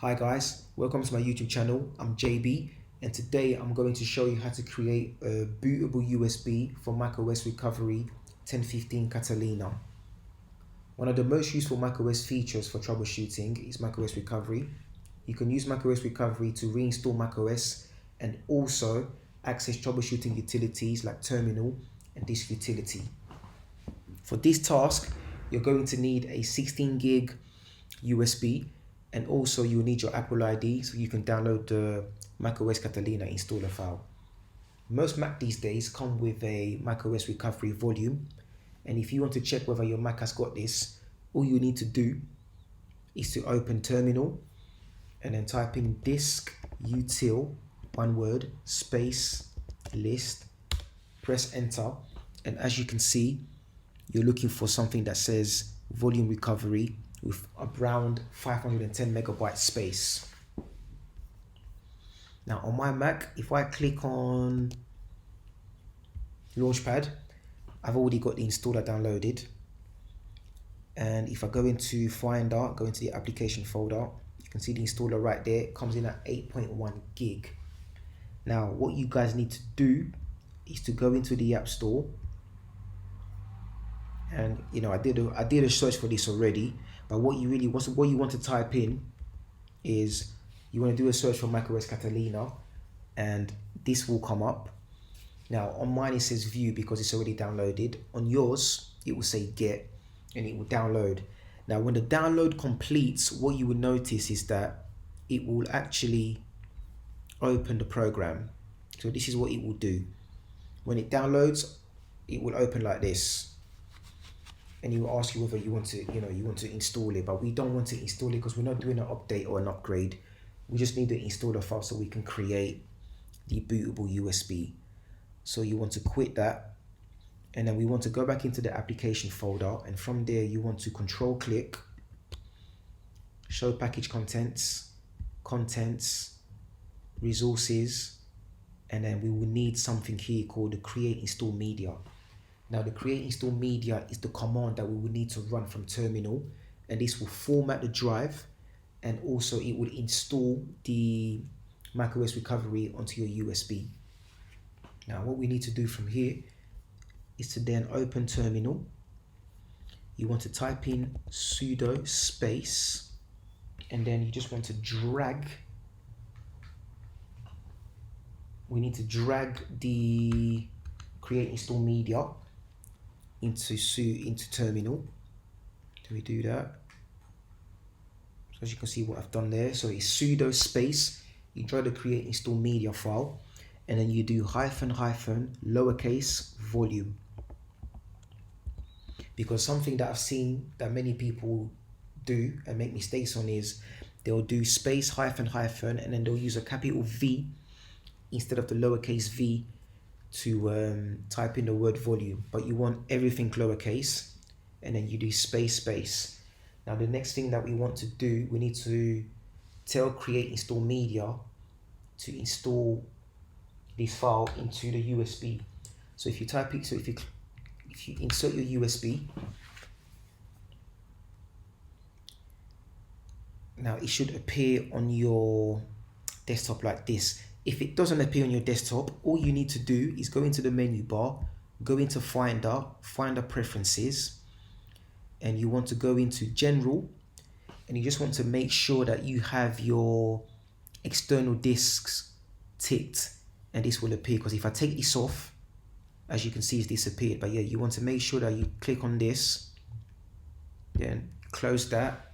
Hi guys, welcome to my YouTube channel. I'm JB and today I'm going to show you how to create a bootable USB for macOS Recovery 10.15 Catalina. One of the most useful macOS features for troubleshooting is macOS Recovery. You can use macOS Recovery to reinstall macOS and also access troubleshooting utilities like Terminal and Disk Utility. For this task, you're going to need a 16 gig USB, and also you'll need your Apple ID so you can download the macOS Catalina installer file. Most Mac these days come with a macOS recovery volume, and if you want to check whether your Mac has got this, all you need to do is to open Terminal and then type in disk util, one word, space, list, press enter, and as you can see, you're looking for something that says volume recovery with around 510 megabyte space. Now on my Mac, if I click on Launchpad, I've already got the installer downloaded. And if I go into Finder, go into the application folder, you can see the installer right there. It comes in at 8.1 gig. Now what you guys need to do is to go into the App Store. And I did a search for this already, but what you want to type in is you want to do a search for macOS Catalina, and this will come up. Now on mine it says view because it's already downloaded. On yours it will say get, and it will download. Now when the download completes, what you will notice is that it will actually open the program. So this is what it will do. When it downloads, it will open like this. And he will ask you whether you want to install it, but we don't want to install it because we're not doing an update or an upgrade. We just need the installer file so we can create the bootable USB. So you want to quit that, and then we want to go back into the application folder, and from there you want to control click, show package contents, resources, and then we will need something here called the createinstallmedia. Now the createinstallmedia is the command that we will need to run from Terminal, and this will format the drive, and also it will install the macOS recovery onto your USB. Now what we need to do from here is to then open Terminal. You want to type in sudo space, and then you just want to drag. We need to drag the createinstallmedia into Terminal. Do we do that? So as you can see what I've done there, so it's sudo space, you try to createinstallmedia file, and then you do hyphen lowercase volume. Because something that I've seen that many people do and make mistakes on is they'll do space hyphen and then they'll use a capital V instead of the lowercase v to type in the word volume, but you want everything lowercase, and then you do space. Now the next thing that we want to do, we need to tell createinstallmedia to install this file into the USB. So if you type it, so if you insert your USB, now it should appear on your desktop like this. If it doesn't appear on your desktop, all you need to do is go into the menu bar, go into Finder Preferences, and you want to go into General, and you just want to make sure that you have your external disks ticked, and this will appear. Because if I take this off, as you can see, it's disappeared. But yeah, you want to make sure that you click on this, then close that,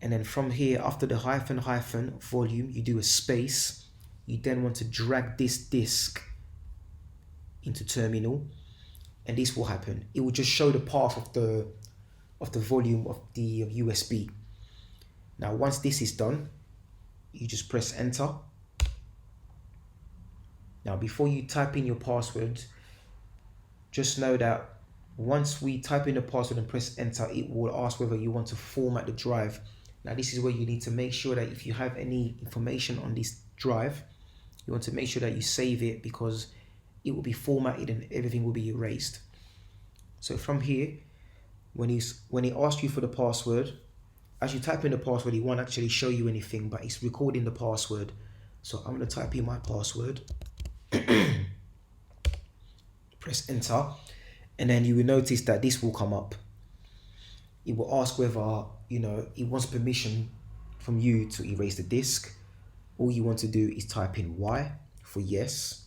and then from here, after the hyphen volume, you do a space. You then want to drag this disk into Terminal, and this will happen. It will just show the path of the volume of the USB. Now once this is done, you just press enter. Now before you type in your password, just know that once we type in the password and press enter, it will ask whether you want to format the drive. Now this is where you need to make sure that if you have any information on this drive, you want to make sure that you save it, because it will be formatted and everything will be erased. So from here, when it asks you for the password, as you type in the password, it won't actually show you anything, but it's recording the password. So I'm going to type in my password, press enter, and then you will notice that this will come up. It will ask whether, it wants permission from you to erase the disk. All you want to do is type in Y for yes,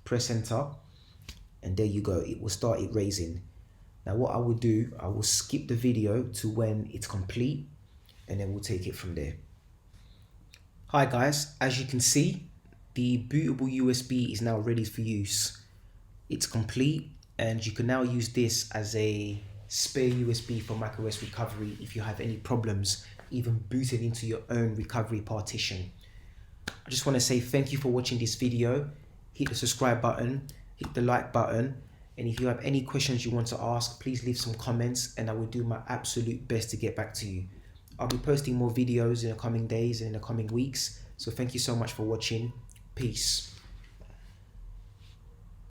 press enter, and there you go. It will start erasing. Now what I will do, I will skip the video to when it's complete, and then we'll take it from there. Hi guys, as you can see, the bootable USB is now ready for use. It's complete, and you can now use this as a spare USB for macOS recovery if you have any problems even booting into your own recovery partition. I just want to say thank you for watching this video. Hit the subscribe button, hit the like button, and if you have any questions you want to ask, please leave some comments and I will do my absolute best to get back to you. I'll be posting more videos in the coming days and in the coming weeks, so thank you so much for watching. Peace.